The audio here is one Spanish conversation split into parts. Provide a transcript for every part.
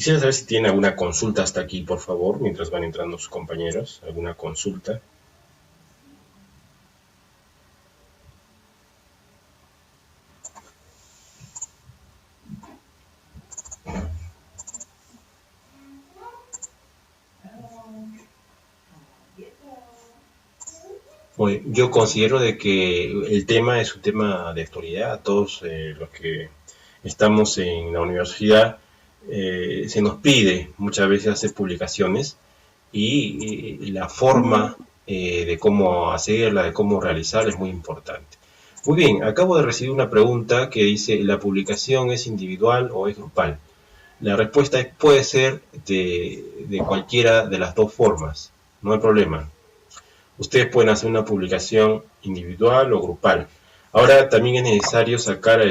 Quisiera saber si tienen alguna consulta hasta aquí, por favor, mientras van entrando sus compañeros. ¿Alguna consulta? Bueno, yo considero de que el tema es un tema de actualidad. Todos los que estamos en la universidad se nos pide muchas veces hacer publicaciones y la forma de cómo hacerla, de cómo realizarla es muy importante. Muy bien, acabo de recibir una pregunta que dice, ¿la publicación es individual o es grupal? La respuesta es, puede ser de cualquiera de las dos formas, no hay problema. Ustedes pueden hacer una publicación individual o grupal. Ahora también es necesario sacar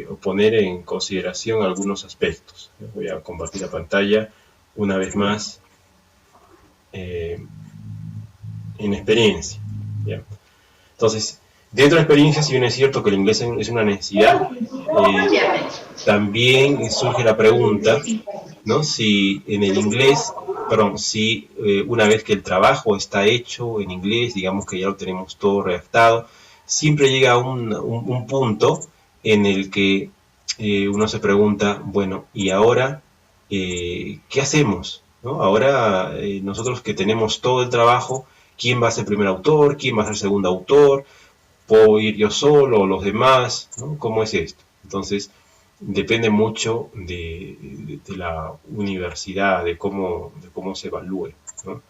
o poner en consideración algunos aspectos. Voy a compartir la pantalla una vez más en experiencia. ¿Ya? Entonces, dentro de la experiencia, si bien es cierto que el inglés es una necesidad, también surge la pregunta, ¿no? Si en el inglés, perdón, si una vez que el trabajo está hecho en inglés, digamos que ya lo tenemos todo redactado, siempre llega un punto en el que uno se pregunta, bueno, ¿y ahora qué hacemos? ¿No? Ahora nosotros que tenemos todo el trabajo, ¿quién va a ser primer autor? ¿Quién va a ser segundo autor? ¿Puedo ir yo solo o los demás? ¿No? ¿Cómo es esto? Entonces, depende mucho de la universidad, de cómo se evalúe, ¿no?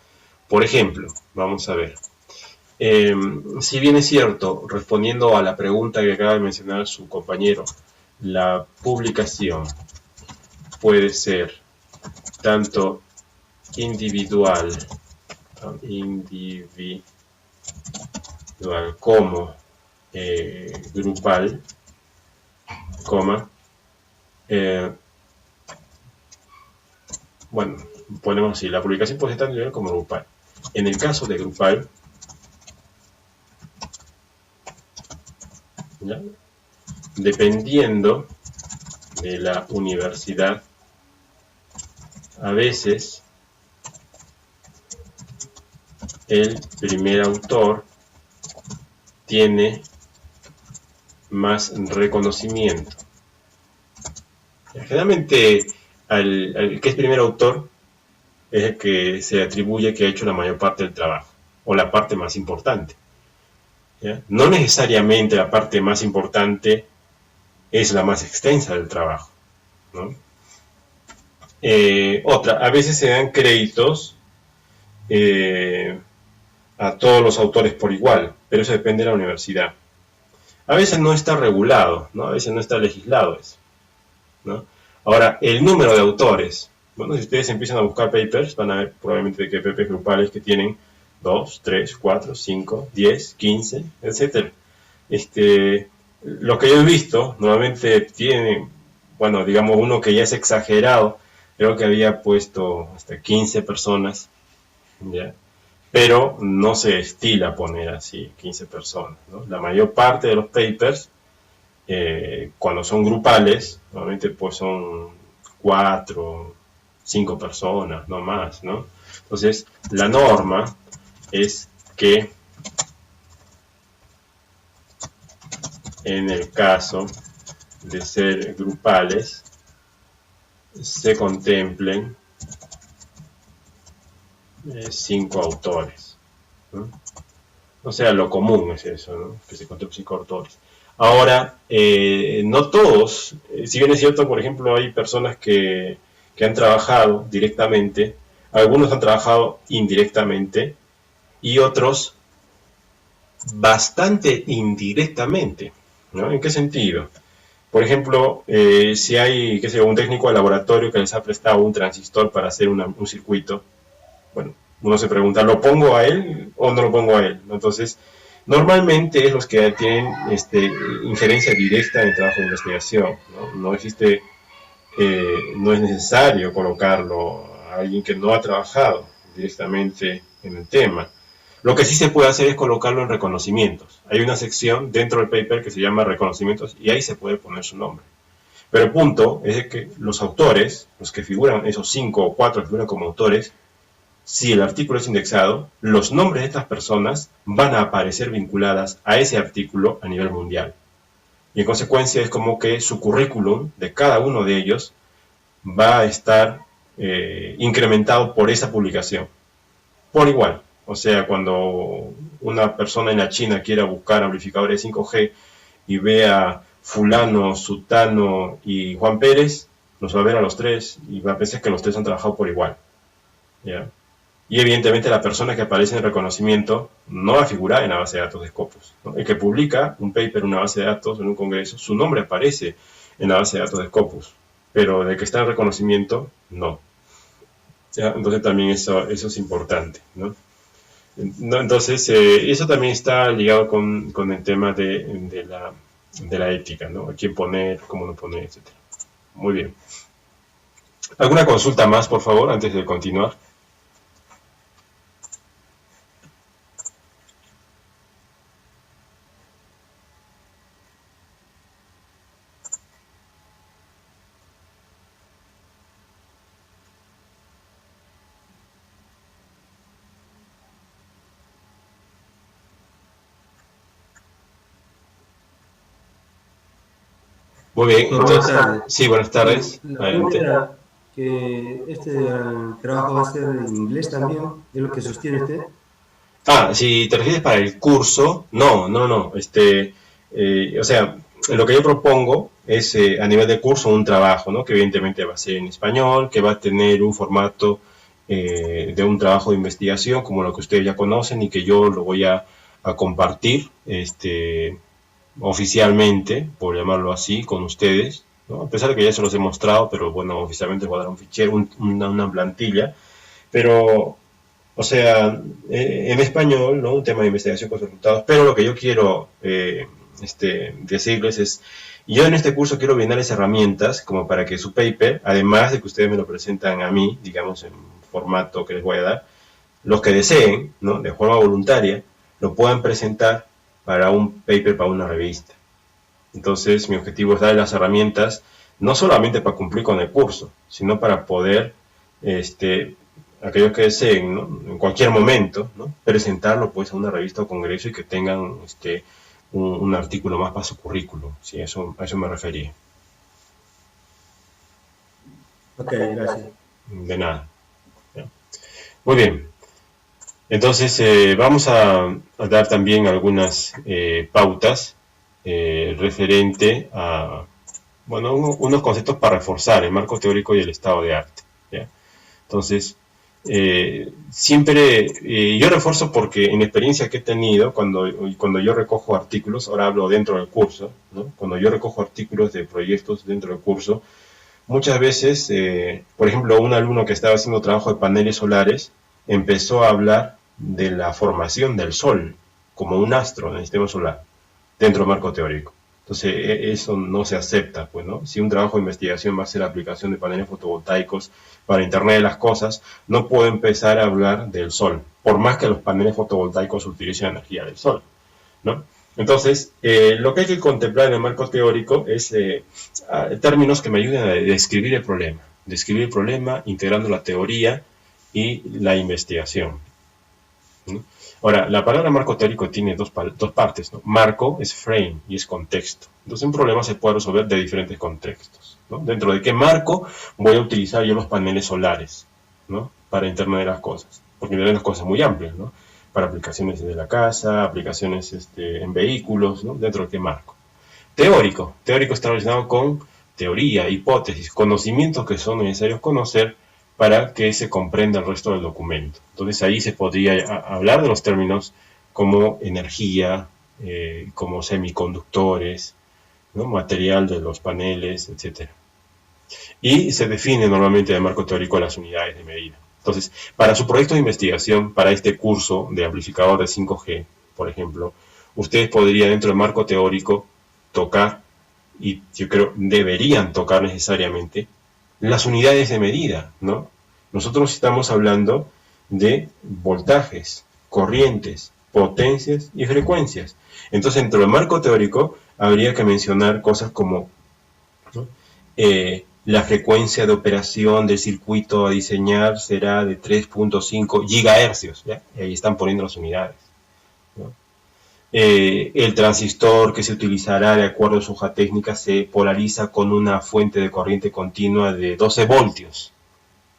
Por ejemplo, vamos a ver. Si bien es cierto, respondiendo a la pregunta que acaba de mencionar su compañero, la publicación puede ser tanto individual como grupal, coma, bueno, ponemos así, la publicación puede ser tanto individual como grupal. En el caso de grupal, ¿ya? Dependiendo de la universidad, a veces el primer autor tiene más reconocimiento. Generalmente al que es primer autor es el que se atribuye que ha hecho la mayor parte del trabajo, o la parte más importante. ¿Ya? No necesariamente la parte más importante es la más extensa del trabajo, ¿no? A veces se dan créditos a todos los autores por igual, pero eso depende de la universidad. A veces no está regulado, ¿no? A veces no está legislado eso, ¿no? Ahora, el número de autores. Bueno, si ustedes empiezan a buscar papers, van a ver probablemente que papers grupales que tienen 2, 3, 4, 5, 10, 15, etc. Lo que yo he visto, normalmente tienen, bueno, digamos uno que ya es exagerado, creo que había puesto hasta 15 personas, ¿ya? Pero no se estila poner así 15 personas, ¿no? La mayor parte de los papers, cuando son grupales, normalmente pues son 4, 5 personas, no más, ¿no? Entonces, la norma es que en el caso de ser grupales, se contemplen 5 autores, ¿no? O sea, lo común es eso, ¿no? Que se contemplen 5 autores. Ahora, no todos, si bien es cierto, por ejemplo, hay personas que han trabajado directamente, algunos han trabajado indirectamente y otros bastante indirectamente, ¿no? ¿En qué sentido? Por ejemplo, si hay, qué sé yo, un técnico de laboratorio que les ha prestado un transistor para hacer un circuito, bueno, uno se pregunta, ¿lo pongo a él o no lo pongo a él? Entonces, normalmente es los que tienen injerencia directa en el trabajo de investigación, ¿no? No existe, no es necesario colocarlo a alguien que no ha trabajado directamente en el tema. Lo que sí se puede hacer es colocarlo en reconocimientos. Hay una sección dentro del paper que se llama reconocimientos y ahí se puede poner su nombre. Pero el punto es de que los autores, los que figuran, esos 5 o 4 que figuran como autores, si el artículo es indexado, los nombres de estas personas van a aparecer vinculadas a ese artículo a nivel mundial. Y en consecuencia es como que su currículum de cada uno de ellos va a estar incrementado por esa publicación, por igual. O sea, cuando una persona en la China quiera buscar amplificadores 5G y vea fulano, sutano y Juan Pérez, los va a ver a los tres y va a pensar que los tres han trabajado por igual, ¿ya? Y evidentemente la persona que aparece en el reconocimiento no va a figurar en la base de datos de Scopus, ¿no? El que publica un paper en una base de datos, en un congreso, su nombre aparece en la base de datos de Scopus, pero el que está en reconocimiento, no. ¿Ya? Entonces también eso es importante, ¿no? Entonces, eso también está ligado con el tema de la ética, ¿no? A quién poner, cómo no poner, etc. Muy bien. ¿Alguna consulta más, por favor, antes de continuar? Muy bien, entonces, sí, buenas tardes. Adelante. Que este trabajo va a ser en inglés también, es lo que sostiene usted. Ah, si te refieres para el curso, no. O sea, lo que yo propongo es a nivel de curso un trabajo, ¿no? Que evidentemente va a ser en español, que va a tener un formato de un trabajo de investigación, como lo que ustedes ya conocen y que yo lo voy a compartir, oficialmente, por llamarlo así, con ustedes, ¿no? A pesar de que ya se los he mostrado, pero bueno, oficialmente les voy a dar un fichero, una plantilla, pero, o sea, en español, ¿no? Un tema de investigación con resultados, pero lo que yo quiero decirles es, yo en este curso quiero brindarles herramientas como para que su paper, además de que ustedes me lo presentan a mí, digamos, en formato que les voy a dar, los que deseen, ¿no? De forma voluntaria, lo puedan presentar para un paper, para una revista. Entonces, mi objetivo es dar las herramientas, no solamente para cumplir con el curso, sino para poder, aquellos que deseen, ¿no? En cualquier momento, ¿no? Presentarlo pues a una revista o congreso y que tengan un artículo más para su currículum. Sí, a eso me refería. Ok, gracias. De nada. ¿Ya? Muy bien. Entonces, vamos a dar también algunas pautas referente a, bueno, unos conceptos para reforzar el marco teórico y el estado de arte, ¿ya? Entonces, siempre yo refuerzo porque en la experiencia que he tenido, cuando yo recojo artículos, ahora hablo dentro del curso, ¿no? Cuando yo recojo artículos de proyectos dentro del curso, muchas veces, por ejemplo, un alumno que estaba haciendo trabajo de paneles solares empezó a hablar de la formación del Sol como un astro en el sistema solar dentro del marco teórico. Entonces, eso no se acepta, pues, ¿no? Si un trabajo de investigación va a ser la aplicación de paneles fotovoltaicos para Internet de las cosas, no puedo empezar a hablar del Sol, por más que los paneles fotovoltaicos utilicen energía del Sol, ¿no? Entonces, lo que hay que contemplar en el marco teórico es términos que me ayuden a describir el problema, integrando la teoría y la investigación, ¿no? Ahora, la palabra marco teórico tiene dos partes, ¿no? Marco es frame y es contexto. Entonces, un problema se puede resolver de diferentes contextos, ¿no? Dentro de qué marco voy a utilizar yo los paneles solares, ¿no? Para Internet de las cosas. Porque Internet de las cosas es muy amplio, ¿no? Para aplicaciones de la casa, aplicaciones en vehículos, ¿no? Dentro de qué marco. Teórico está relacionado con teoría, hipótesis, conocimientos que son necesarios conocer para que se comprenda el resto del documento. Entonces ahí se podría hablar de los términos como energía, como semiconductores, ¿no? Material de los paneles, etc. Y se define normalmente en el marco teórico las unidades de medida. Entonces, para su proyecto de investigación, para este curso de amplificador de 5G, por ejemplo, ustedes podrían dentro del marco teórico tocar, y yo creo deberían tocar necesariamente, las unidades de medida, ¿no? Nosotros estamos hablando de voltajes, corrientes, potencias y frecuencias. Entonces, dentro del marco teórico habría que mencionar cosas como, ¿no? la frecuencia de operación del circuito a diseñar será de 3.5 gigahercios, ¿ya? Y ahí están poniendo las unidades, ¿no? El transistor que se utilizará de acuerdo a su hoja técnica se polariza con una fuente de corriente continua de 12 voltios.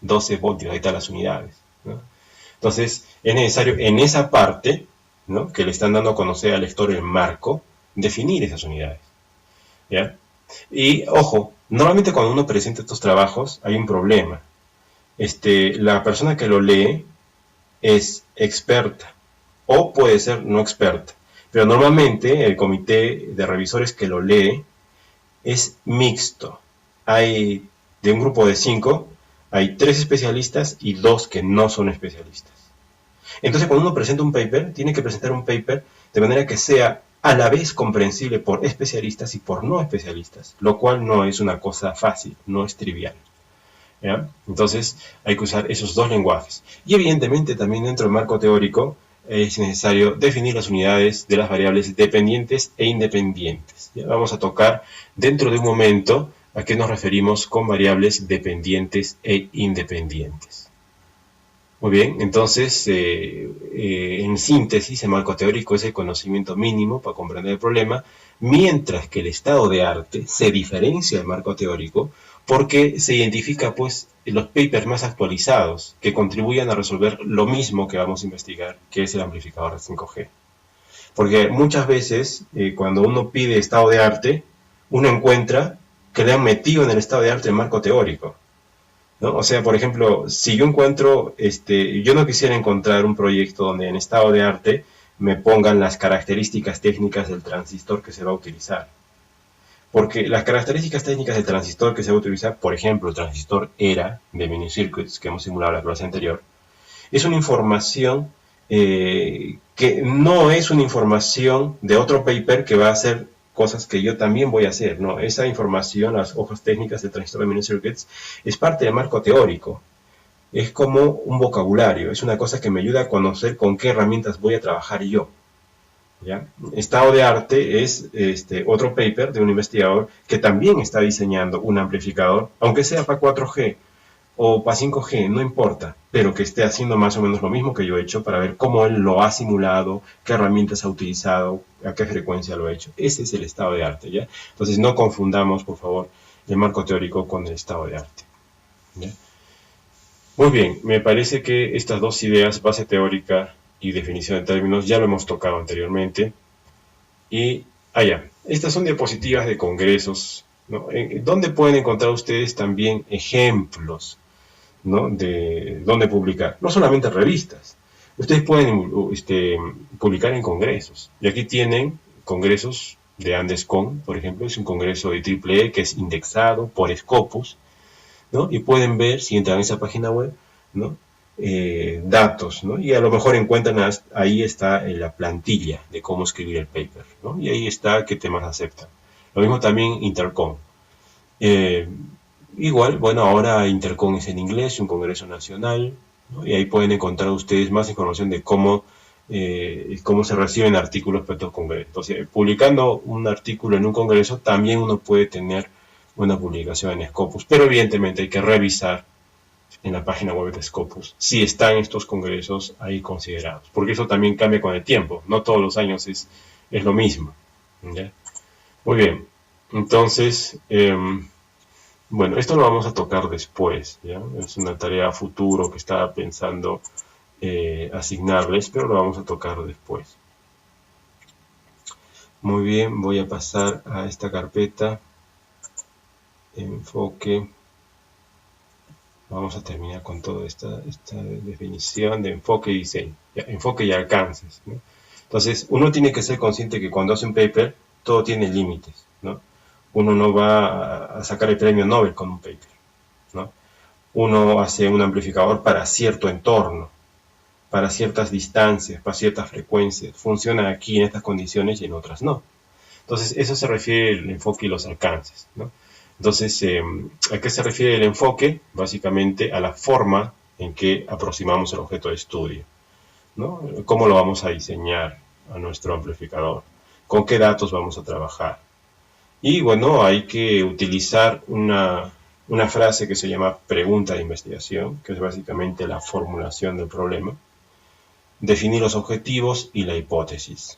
12 voltios, ahí están las unidades, ¿no? Entonces, es necesario en esa parte, ¿no?, que le están dando a conocer al lector el marco, definir esas unidades, ¿ya? Y, ojo, normalmente cuando uno presenta estos trabajos hay un problema. La persona que lo lee es experta o puede ser no experta. Pero normalmente el comité de revisores que lo lee es mixto. Hay de un grupo de 5, hay 3 especialistas y 2 que no son especialistas. Entonces, cuando uno presenta un paper, tiene que presentar un paper de manera que sea a la vez comprensible por especialistas y por no especialistas, lo cual no es una cosa fácil, no es trivial, ¿ya? Entonces, hay que usar esos dos lenguajes. Y evidentemente, también dentro del marco teórico, es necesario definir las unidades de las variables dependientes e independientes. ¿Ya? Vamos a tocar dentro de un momento a qué nos referimos con variables dependientes e independientes. Muy bien, entonces, en síntesis, el marco teórico es el conocimiento mínimo para comprender el problema, mientras que el estado de arte se diferencia del marco teórico porque se identifica, pues, los papers más actualizados que contribuyan a resolver lo mismo que vamos a investigar, que es el amplificador de 5G. Porque muchas veces, cuando uno pide estado de arte, uno encuentra que le han metido en el estado de arte el marco teórico, ¿no? O sea, por ejemplo, si yo encuentro, yo no quisiera encontrar un proyecto donde en estado de arte me pongan las características técnicas del transistor que se va a utilizar. Porque las características técnicas del transistor que se va a utilizar, por ejemplo, el transistor ERA de minicircuits que hemos simulado en la clase anterior, es una información que no es una información de otro paper que va a hacer cosas que yo también voy a hacer, ¿no? Esa información, las hojas técnicas del transistor de minicircuits, es parte del marco teórico. Es como un vocabulario, es una cosa que me ayuda a conocer con qué herramientas voy a trabajar yo, ¿ya? Estado de arte es otro paper de un investigador que también está diseñando un amplificador, aunque sea para 4G o para 5G, no importa, pero que esté haciendo más o menos lo mismo que yo he hecho para ver cómo él lo ha simulado, qué herramientas ha utilizado, a qué frecuencia lo ha hecho. Ese es el estado de arte, ¿ya? Entonces no confundamos, por favor, el marco teórico con el estado de arte, ¿ya? Muy bien, me parece que estas dos ideas, base teórica y definición de términos, ya lo hemos tocado anteriormente. Y estas son diapositivas de congresos, ¿no? ¿Dónde pueden encontrar ustedes también ejemplos, ¿no?, de dónde publicar? No solamente en revistas. Ustedes pueden publicar en congresos. Y aquí tienen congresos de Andescon, por ejemplo, es un congreso de EEE que es indexado por Scopus, ¿no? Y pueden ver, si entran a esa página web, ¿no?, datos, ¿no? Y a lo mejor encuentran, ahí está la plantilla de cómo escribir el paper, ¿no? Y ahí está qué temas aceptan. Lo mismo también Intercom. Igual, bueno, ahora Intercom es en inglés, un congreso nacional, ¿no? Y ahí pueden encontrar ustedes más información de cómo se reciben artículos para estos congresos. Entonces, publicando un artículo en un congreso, también uno puede tener una publicación en Scopus, pero evidentemente hay que revisar en la página web de Scopus si están estos congresos ahí considerados, porque eso también cambia con el tiempo, no todos los años es lo mismo, ¿ya? Muy bien, entonces, bueno, esto lo vamos a tocar después, ¿ya? Es una tarea a futuro que estaba pensando asignarles, pero lo vamos a tocar después. Muy bien, voy a pasar a esta carpeta, enfoque. Vamos a terminar con toda esta definición de enfoque y diseño, ¿ya? Enfoque y alcances, ¿no? Entonces, uno tiene que ser consciente que cuando hace un paper, todo tiene límites, ¿no? Uno no va a sacar el premio Nobel con un paper, ¿no? Uno hace un amplificador para cierto entorno, para ciertas distancias, para ciertas frecuencias. Funciona aquí en estas condiciones y en otras no. Entonces, eso se refiere al enfoque y los alcances, ¿no? Entonces, ¿a qué se refiere el enfoque? Básicamente a la forma en que aproximamos el objeto de estudio, ¿no? ¿Cómo lo vamos a diseñar a nuestro amplificador? ¿Con qué datos vamos a trabajar? Y bueno, hay que utilizar una frase que se llama pregunta de investigación, que es básicamente la formulación del problema, definir los objetivos y la hipótesis,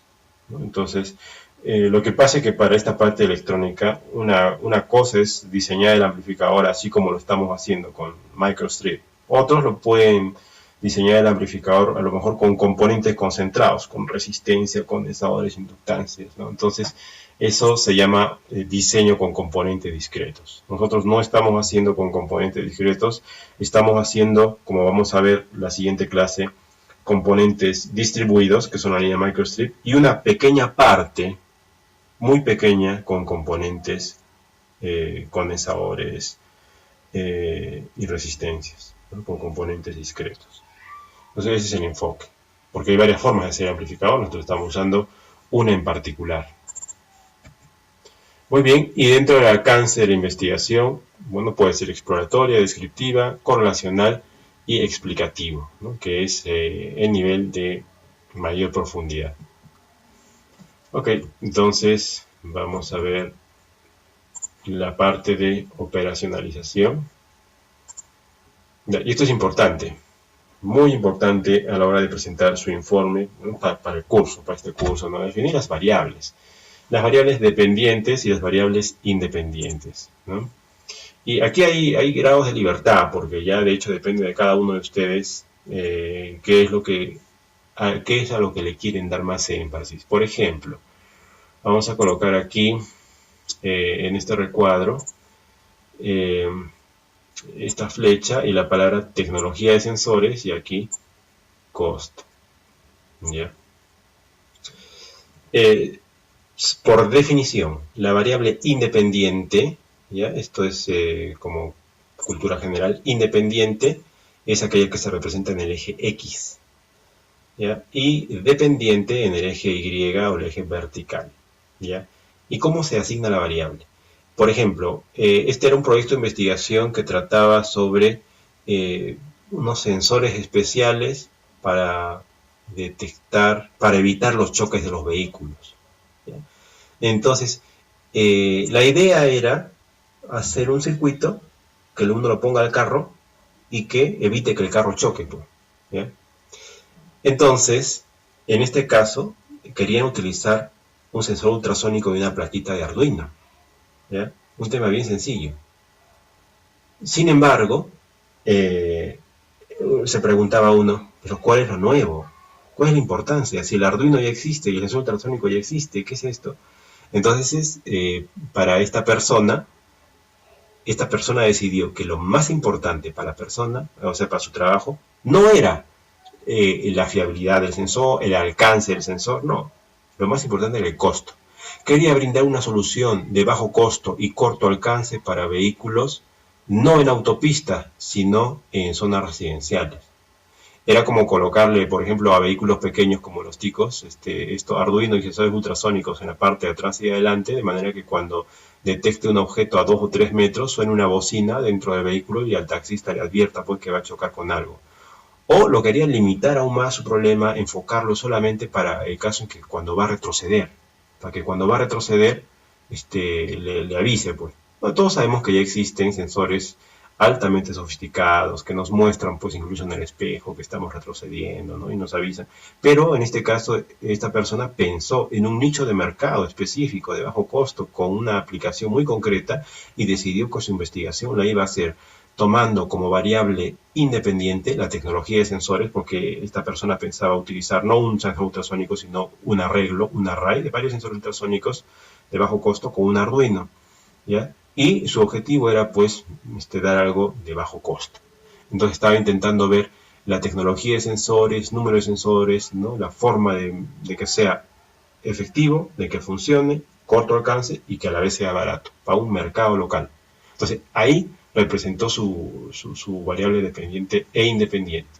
¿no? Entonces, lo que pasa es que para esta parte electrónica, una cosa es diseñar el amplificador así como lo estamos haciendo con microstrip. Otros lo pueden diseñar el amplificador a lo mejor con componentes concentrados, con resistencia, condensadores, inductancias, ¿no? Entonces, eso se llama diseño con componentes discretos. Nosotros no estamos haciendo con componentes discretos, estamos haciendo, como vamos a ver la siguiente clase, componentes distribuidos, que son la línea microstrip, y una pequeña parte, muy pequeña, con componentes condensadores y resistencias, ¿no? Con componentes discretos. Entonces ese es el enfoque, porque hay varias formas de hacer amplificador, nosotros estamos usando una en particular. Muy bien, y dentro del alcance de la investigación, bueno, puede ser exploratoria, descriptiva, correlacional y explicativo, ¿no? Que es el nivel de mayor profundidad. Ok, entonces vamos a ver la parte de operacionalización. Y esto es importante, muy importante a la hora de presentar su informe, ¿no? para el curso, para este curso, ¿no? Definir las variables dependientes y las variables independientes, ¿no? Y aquí hay grados de libertad, porque ya de hecho depende de cada uno de ustedes qué es a lo que le quieren dar más énfasis. Por ejemplo, vamos a colocar aquí en este recuadro eh, esta flecha y la palabra tecnología de sensores y aquí costo. ¿Ya? Por definición, la variable independiente, ¿ya? Esto es como cultura general, independiente es aquella que se representa en el eje X, ¿ya? Y dependiente en el eje Y o el eje vertical, ¿ya? ¿Y cómo se asigna la variable? Por ejemplo, este era un proyecto de investigación que trataba sobre unos sensores especiales para detectar, para evitar los choques de los vehículos, ¿ya? Entonces, la idea era hacer un circuito que uno lo ponga al carro y que evite que el carro choque, ¿ya? Entonces, en este caso, querían utilizar un sensor ultrasónico y una plaquita de Arduino, ¿ya? Un tema bien sencillo. Sin embargo, se preguntaba uno, ¿pero cuál es lo nuevo? ¿Cuál es la importancia? Si el Arduino ya existe y el sensor ultrasónico ya existe, ¿qué es esto? Entonces, para esta persona decidió que lo más importante para la persona, o sea, para su trabajo, no era la fiabilidad del sensor, el alcance del sensor, no. Lo más importante era el costo. Quería brindar una solución de bajo costo y corto alcance para vehículos no en autopista, sino en zonas residenciales. Era como colocarle, por ejemplo, a vehículos pequeños como los ticos, Arduino y sensores ultrasónicos en la parte de atrás y de adelante, de manera que cuando detecte un objeto a 2 o 3 metros, suene una bocina dentro del vehículo y al taxista le advierta pues que va a chocar con algo. O lo querían limitar aún más su problema, enfocarlo solamente para el caso en que cuando va a retroceder, para que cuando va a retroceder le avise, pues. Bueno, todos sabemos que ya existen sensores altamente sofisticados que nos muestran, pues incluso en el espejo, que estamos retrocediendo, ¿no? Y nos avisan. Pero en este caso, esta persona pensó en un nicho de mercado específico de bajo costo con una aplicación muy concreta y decidió que su investigación la iba a hacer tomando como variable independiente la tecnología de sensores, porque esta persona pensaba utilizar no un sensor ultrasónico, sino un arreglo, un array de varios sensores ultrasónicos de bajo costo con un Arduino, ¿ya? Y su objetivo era, pues, dar algo de bajo costo. Entonces estaba intentando ver la tecnología de sensores, número de sensores, ¿no? La forma de que sea efectivo, de que funcione, corto alcance y que a la vez sea barato, para un mercado local. Entonces ahí representó su variable dependiente e independiente,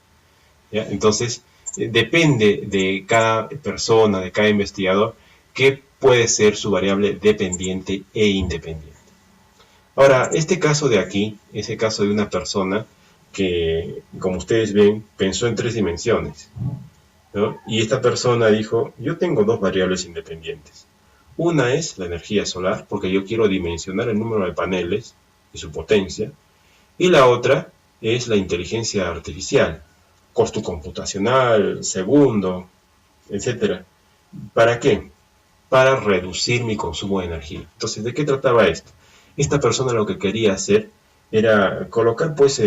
¿ya? Entonces, depende de cada persona, de cada investigador, qué puede ser su variable dependiente e independiente. Ahora, este caso de aquí es el caso de una persona que, como ustedes ven, pensó en 3 dimensiones, ¿no? Y esta persona dijo, yo tengo 2 variables independientes. Una es la energía solar, porque yo quiero dimensionar el número de paneles y su potencia. Y la otra es la inteligencia artificial, costo computacional, segundo, etcétera. ¿Para qué? Para reducir mi consumo de energía. Entonces, ¿de qué trataba esto? Esta persona lo que quería hacer era colocar pues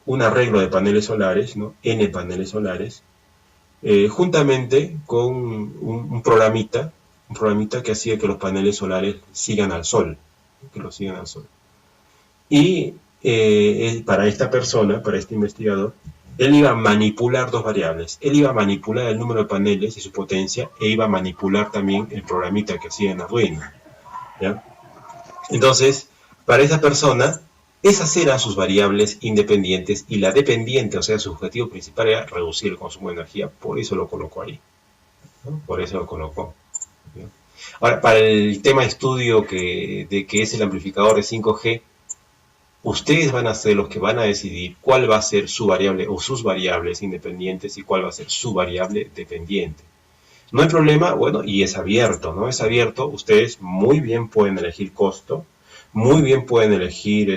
un arreglo de paneles solares, ¿no? N paneles solares, juntamente con un programita que hacía que los paneles solares sigan al sol, que lo sigan al sol. Y para esta persona, para este investigador, él iba a manipular dos variables. Él iba a manipular el número de paneles y su potencia, e iba a manipular también el programita que hacía en Arduino, ¿ya? Entonces, para esa persona, esas eran sus variables independientes, y la dependiente, o sea, su objetivo principal era reducir el consumo de energía. Por eso lo colocó ahí, ¿no? Por eso lo colocó, ¿no? Ahora, para el tema de estudio de qué es el amplificador de 5G, ustedes van a ser los que van a decidir cuál va a ser su variable o sus variables independientes y cuál va a ser su variable dependiente. No hay problema, bueno, y es abierto, ¿no? Es abierto, ustedes muy bien pueden elegir costo, muy bien pueden elegir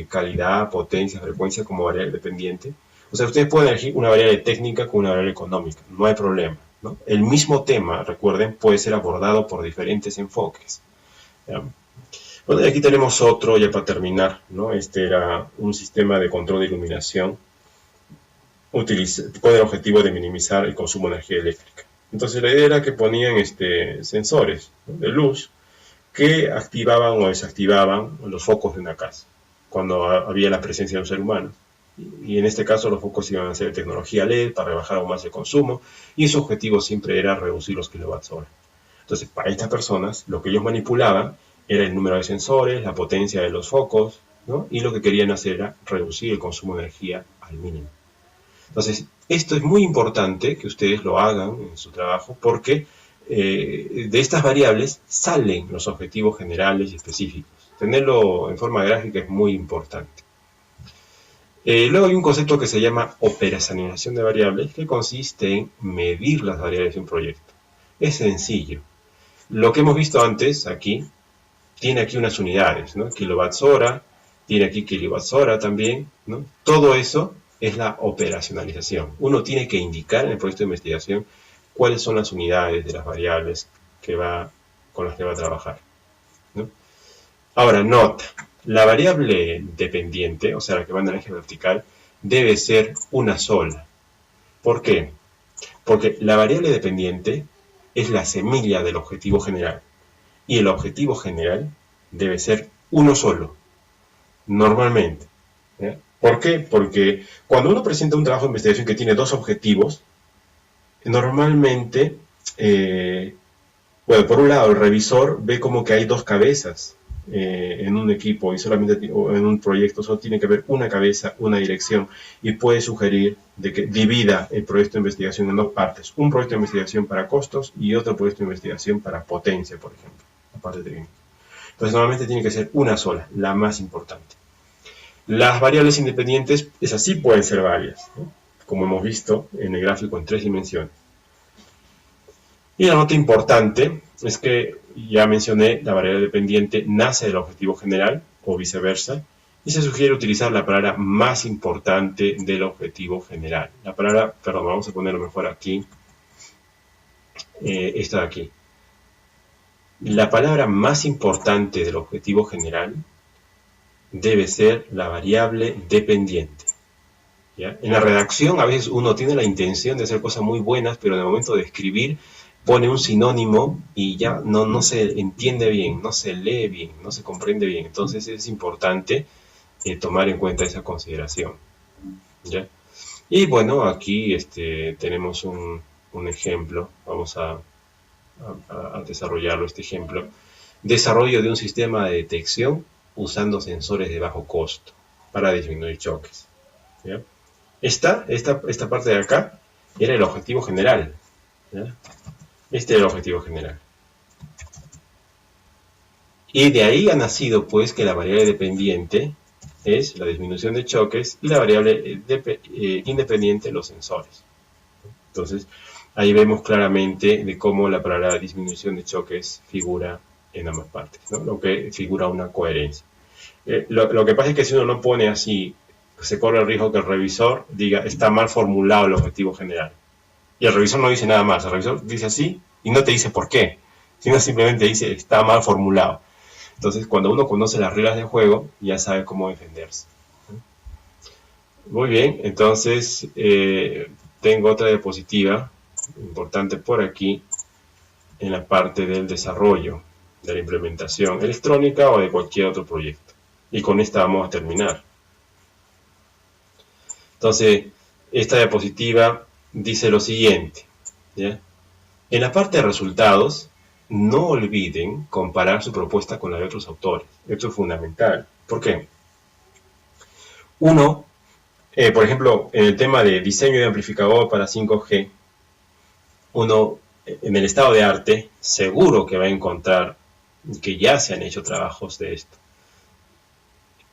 calidad, potencia, frecuencia como variable dependiente. O sea, ustedes pueden elegir una variable técnica con una variable económica, no hay problema, ¿no? El mismo tema, recuerden, puede ser abordado por diferentes enfoques, ¿ya? Bueno, y aquí tenemos otro, ya para terminar, ¿no? Este era un sistema de control de iluminación con el objetivo de minimizar el consumo de energía eléctrica. Entonces la idea era que ponían sensores, ¿no?, de luz que activaban o desactivaban los focos de una casa cuando había la presencia de un ser humano. Y en este caso los focos iban a ser de tecnología LED para rebajar aún más el consumo, y su objetivo siempre era reducir los kilowatts hora. Entonces, para estas personas, lo que ellos manipulaban era el número de sensores, la potencia de los focos, ¿no? Y lo que querían hacer era reducir el consumo de energía al mínimo. Entonces, esto es muy importante que ustedes lo hagan en su trabajo, porque de estas variables salen los objetivos generales y específicos. Tenerlo en forma gráfica es muy importante. Luego hay un concepto que se llama operacionalización de variables, que consiste en medir las variables de un proyecto. Es sencillo. Lo que hemos visto antes aquí, tiene aquí unas unidades, ¿no? Kilowatts hora, tiene aquí kilowatts hora también, ¿no? Todo eso es la operacionalización. Uno tiene que indicar en el proyecto de investigación cuáles son las unidades de las variables con las que va a trabajar, ¿no? Ahora, nota, la variable dependiente, o sea, la que va en el eje vertical, debe ser una sola. ¿Por qué? Porque la variable dependiente es la semilla del objetivo general, y el objetivo general debe ser uno solo, normalmente, ¿ya? ¿Por qué? Porque cuando uno presenta un trabajo de investigación que tiene dos objetivos, normalmente, bueno, por un lado, el revisor ve como que hay dos cabezas en un equipo, y solamente en un proyecto solo tiene que haber una cabeza, una dirección, y puede sugerir de que divida el proyecto de investigación en dos partes: un proyecto de investigación para costos y otro proyecto de investigación para potencia, por ejemplo, la parte técnica. Entonces, normalmente tiene que ser una sola, la más importante. Las variables independientes, esas sí pueden ser varias, ¿no?, como hemos visto en el gráfico en 3 dimensiones. Y la nota importante es que, ya mencioné, la variable dependiente nace del objetivo general, o viceversa, y se sugiere utilizar la palabra más importante del objetivo general. La palabra, perdón, vamos a ponerlo mejor aquí, esta de aquí. La palabra más importante del objetivo general debe ser la variable dependiente, ¿ya? En la redacción a veces uno tiene la intención de hacer cosas muy buenas, pero en el momento de escribir pone un sinónimo y ya no se entiende bien, no se lee bien, no se comprende bien. Entonces es importante tomar en cuenta esa consideración, ¿ya? Y bueno, aquí tenemos un ejemplo. Vamos a desarrollarlo, este ejemplo. Desarrollo de un sistema de detección usando sensores de bajo costo para disminuir choques, ¿ya? Esta parte de acá era el objetivo general, ¿ya? Este era el objetivo general. Y de ahí ha nacido, pues, que la variable dependiente es la disminución de choques y la variable independiente los sensores. Entonces, ahí vemos claramente de cómo la palabra disminución de choques figura en ambas partes, ¿no? Lo que figura una coherencia. Lo que pasa es que si uno no pone así, se corre el riesgo que el revisor diga, está mal formulado el objetivo general. Y el revisor no dice nada más, el revisor dice así y no te dice por qué, sino simplemente dice, está mal formulado. Entonces, cuando uno conoce las reglas del juego, ya sabe cómo defenderse. Muy bien, entonces tengo otra diapositiva importante por aquí en la parte del desarrollo, de la implementación electrónica o de cualquier otro proyecto. Y con esta vamos a terminar. Entonces, esta diapositiva dice lo siguiente, ¿ya? En la parte de resultados, no olviden comparar su propuesta con la de otros autores. Esto es fundamental. ¿Por qué? Uno, por ejemplo, en el tema de diseño de amplificador para 5G, uno en el estado de arte seguro que va a encontrar que ya se han hecho trabajos de esto.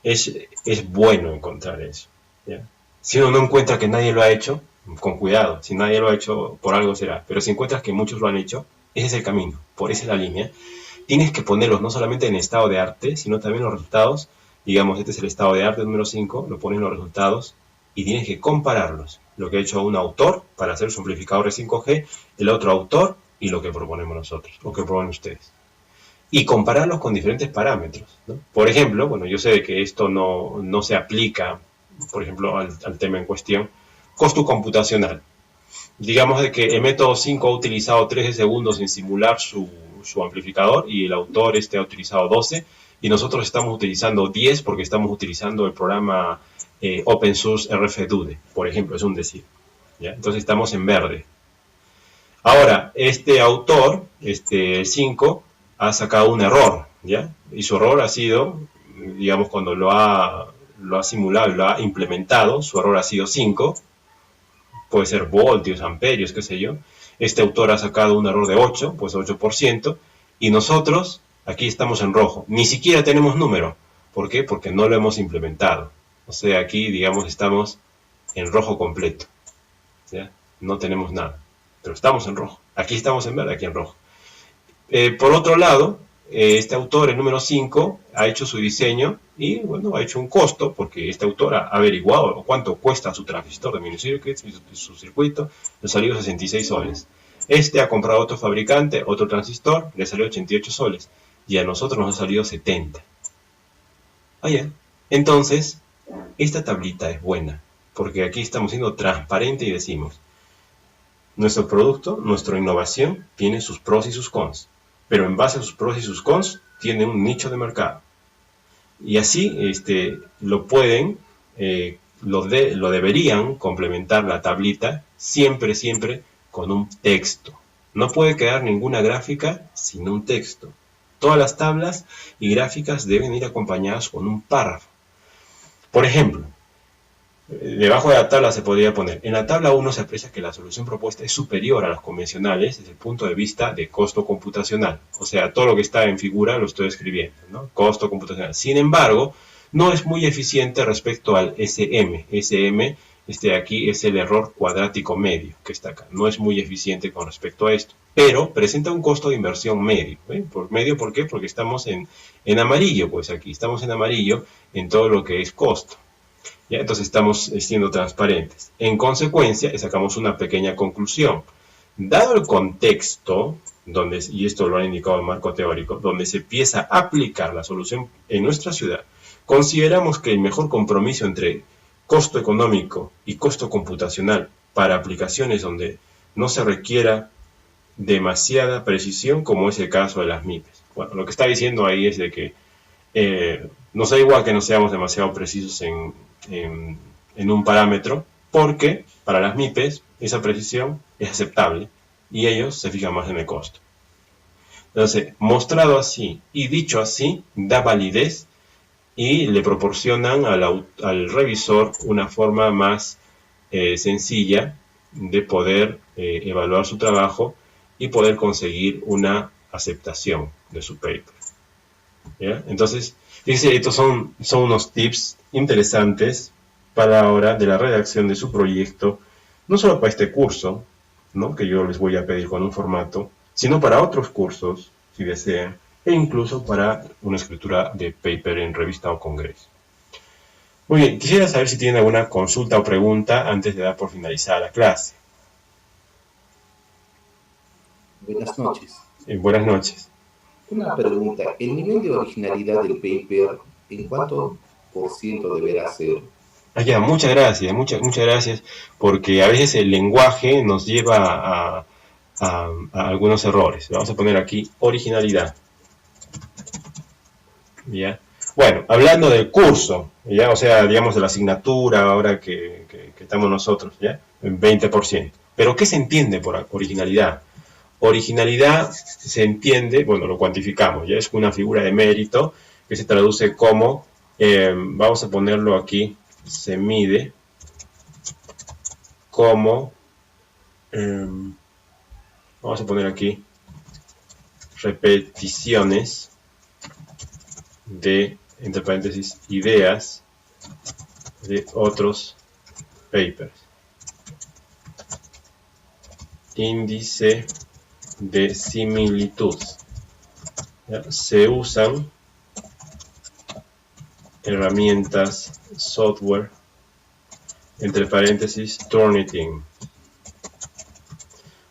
Es bueno encontrar eso, ¿ya? Si uno no encuentra que nadie lo ha hecho, con cuidado, si nadie lo ha hecho, por algo será. Pero si encuentras que muchos lo han hecho, ese es el camino, por esa es la línea. Tienes que ponerlos no solamente en estado de arte, sino también los resultados. Digamos, este es el estado de arte número 5, lo ponen los resultados y tienes que compararlos. Lo que ha hecho un autor para hacer su amplificador de 5G, el otro autor y lo que proponemos nosotros, o que proponen ustedes. Y compararlos con diferentes parámetros, ¿no? Por ejemplo, bueno, yo sé que esto no se aplica, por ejemplo, al tema en cuestión, costo computacional. Digamos de que el método 5 ha utilizado 13 segundos en simular su amplificador y el autor ha utilizado 12 y nosotros estamos utilizando 10 porque estamos utilizando el programa Open Source RFDude, por ejemplo, es un decir, ¿ya? Entonces estamos en verde. Ahora, este autor, el 5, ha sacado un error, ¿ya? Y su error ha sido, digamos, cuando lo ha simulado y lo ha implementado, su error ha sido 5, puede ser voltios, amperios, qué sé yo. Este autor ha sacado un error de 8, pues 8%, y nosotros aquí estamos en rojo. Ni siquiera tenemos número. ¿Por qué? Porque no lo hemos implementado. O sea, aquí, digamos, estamos en rojo completo, ¿ya? No tenemos nada, pero estamos en rojo. Aquí estamos en verde, aquí en rojo. Por otro lado, este autor, el número 5, ha hecho su diseño y, bueno, ha hecho un costo, porque este autor ha averiguado cuánto cuesta su transistor de mini-circuit, su circuito, le salió 66 soles. Este ha comprado otro fabricante, otro transistor, le salió 88 soles, y a nosotros nos ha salido 70. Ya. Entonces, esta tablita es buena, porque aquí estamos siendo transparentes y decimos, nuestro producto, nuestra innovación, tiene sus pros y sus cons, pero en base a sus pros y sus cons, tiene un nicho de mercado. Y así lo pueden, lo deberían complementar la tablita siempre con un texto. No puede quedar ninguna gráfica sin un texto. Todas las tablas y gráficas deben ir acompañadas con un párrafo. Por ejemplo, debajo de la tabla se podría poner, en la tabla 1 se aprecia que la solución propuesta es superior a las convencionales desde el punto de vista de costo computacional. O sea, todo lo que está en figura lo estoy escribiendo, ¿no? Costo computacional. Sin embargo, no es muy eficiente respecto al SM. SM, aquí es el error cuadrático medio que está acá. No es muy eficiente con respecto a esto. Pero presenta un costo de inversión medio. ¿Por medio? ¿Por qué? Porque estamos en amarillo, pues aquí. Estamos en amarillo en todo lo que es costo. ¿Ya? Entonces estamos siendo transparentes. En consecuencia, sacamos una pequeña conclusión. Dado el contexto, y esto lo ha indicado el marco teórico, donde se empieza a aplicar la solución en nuestra ciudad, consideramos que el mejor compromiso entre costo económico y costo computacional para aplicaciones donde no se requiera demasiada precisión, como es el caso de las MIPES. Bueno, lo que está diciendo ahí es de que nos da igual que no seamos demasiado precisos en un parámetro, porque para las MIPES esa precisión es aceptable y ellos se fijan más en el costo. Entonces, mostrado así y dicho así, da validez y le proporcionan al revisor una forma más sencilla de poder evaluar su trabajo y poder conseguir una aceptación de su paper. ¿Ya? Entonces, fíjense, estos son unos tips interesantes para la hora de la redacción de su proyecto, no solo para este curso, ¿no?, que yo les voy a pedir con un formato, sino para otros cursos, si desean, e incluso para una escritura de paper en revista o congreso. Muy bien, quisiera saber si tienen alguna consulta o pregunta antes de dar por finalizada la clase. Buenas noches. Buenas noches. Una pregunta, ¿el nivel de originalidad del paper en cuánto por ciento deberá ser? Ya, muchas gracias, muchas gracias, porque a veces el lenguaje nos lleva a algunos errores. Vamos a poner aquí originalidad. ¿Ya? Bueno, hablando del curso, ¿ya? O sea, digamos de la asignatura ahora que estamos nosotros, ¿ya? En 20%. Pero ¿qué se entiende por originalidad? Originalidad se entiende, bueno, lo cuantificamos, ya es una figura de mérito que se traduce como, vamos a ponerlo aquí, se mide como, vamos a poner aquí, repeticiones de, entre paréntesis, ideas de otros papers. Índice de similitud. ¿Ya? Se usan herramientas, software, entre paréntesis, Turnitin. O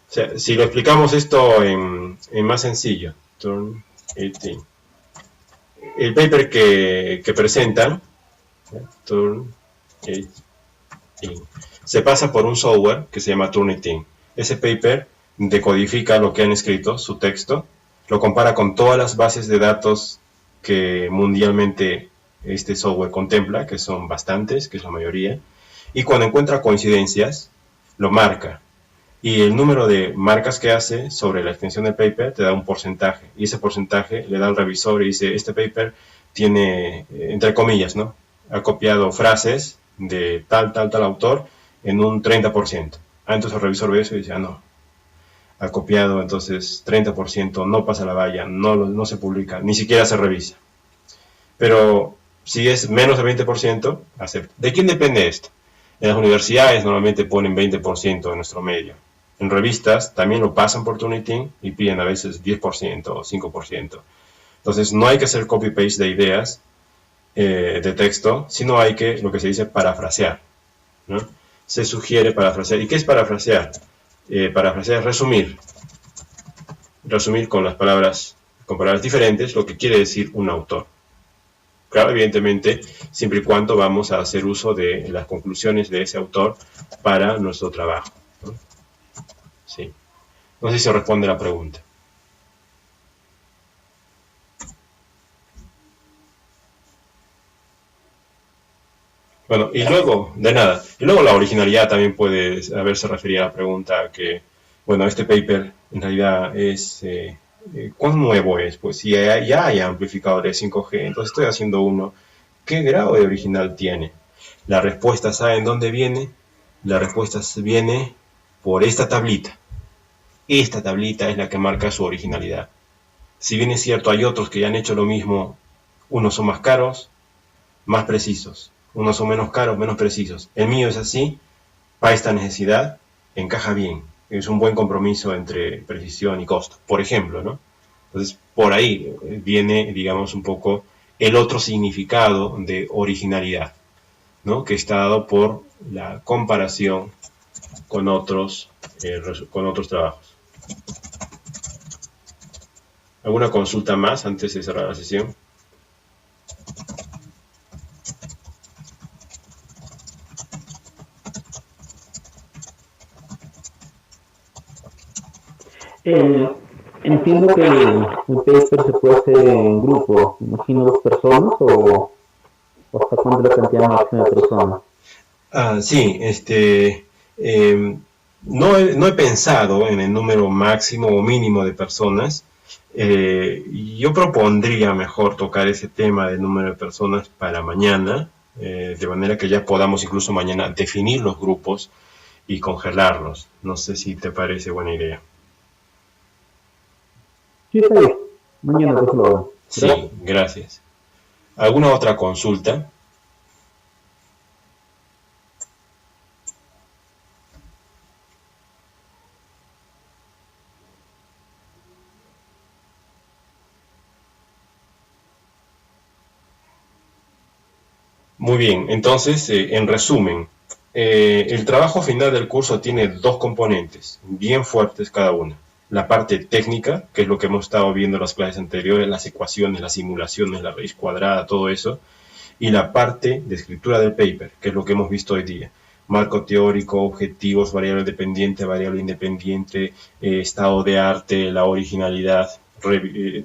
sea, si lo explicamos esto en más sencillo, Turnitin. El paper que presentan, Turnitin, se pasa por un software que se llama Turnitin. Ese paper decodifica lo que han escrito, su texto, lo compara con todas las bases de datos que mundialmente este software contempla, que son bastantes, que es la mayoría, y cuando encuentra coincidencias, lo marca. Y el número de marcas que hace sobre la extensión del paper te da un porcentaje, y ese porcentaje le da al revisor y dice, este paper tiene, entre comillas, ¿no?, ha copiado frases de tal autor en un 30%. Entonces el revisor ve eso y dice, no, ha copiado, entonces 30%, no pasa la valla, no se publica, ni siquiera se revisa. Pero si es menos del 20%, acepta. ¿De quién depende esto? En las universidades normalmente ponen 20% de nuestro medio. En revistas también lo pasan por Turnitin y piden a veces 10% o 5%. Entonces no hay que hacer copy-paste de ideas, de texto, sino hay que, lo que se dice, parafrasear, ¿no? Se sugiere parafrasear. ¿Y qué es parafrasear? Parafrasear es resumir con palabras diferentes lo que quiere decir un autor. Claro, evidentemente, siempre y cuando vamos a hacer uso de las conclusiones de ese autor para nuestro trabajo, ¿no? Sí. No sé si se responde la pregunta. Bueno, y luego, de nada, y luego la originalidad también puede, a ver, se refería a la pregunta que, bueno, este paper en realidad es, ¿cuán nuevo es? Pues si ya hay amplificadores 5G, entonces estoy haciendo uno, ¿qué grado de original tiene? La respuesta, ¿saben dónde viene? La respuesta viene por esta tablita. Esta tablita es la que marca su originalidad. Si bien es cierto, hay otros que ya han hecho lo mismo, unos son más caros, más precisos. Unos son menos caros, menos precisos. El mío es así, para esta necesidad, encaja bien. Es un buen compromiso entre precisión y costo, por ejemplo, ¿no? Entonces, por ahí viene, digamos, un poco el otro significado de originalidad, ¿no?, que está dado por la comparación con otros trabajos. ¿Alguna consulta más antes de cerrar la sesión? Entiendo que el paper se puede hacer en grupo, imagino 2 personas o hasta cuándo la cantidad máxima de personas. Sí, no he pensado en el número máximo o mínimo de personas. Yo propondría mejor tocar ese tema del número de personas para mañana, de manera que ya podamos incluso mañana definir los grupos y congelarlos. No sé si te parece buena idea. Sí, está bien. Mañana pues lo hago. Sí, gracias. ¿Alguna otra consulta? Muy bien, entonces, en resumen, el trabajo final del curso tiene dos componentes, bien fuertes cada una. La parte técnica, que es lo que hemos estado viendo en las clases anteriores, las ecuaciones, las simulaciones, la raíz cuadrada, todo eso. Y la parte de escritura del paper, que es lo que hemos visto hoy día. Marco teórico, objetivos, variable dependiente, variable independiente, estado de arte, la originalidad,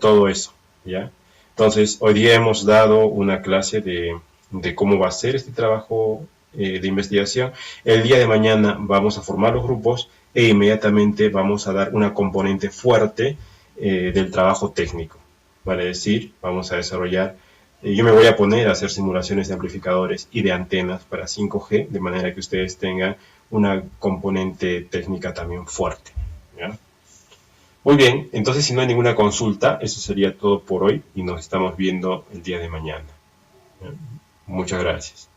todo eso, ¿ya? Entonces, hoy día hemos dado una clase de cómo va a ser este trabajo de investigación. El día de mañana vamos a formar los grupos e inmediatamente vamos a dar una componente fuerte del trabajo técnico. Vale decir, vamos a desarrollar, yo me voy a poner a hacer simulaciones de amplificadores y de antenas para 5G, de manera que ustedes tengan una componente técnica también fuerte, ¿ya? Muy bien, entonces si no hay ninguna consulta, eso sería todo por hoy y nos estamos viendo el día de mañana. Muchas gracias.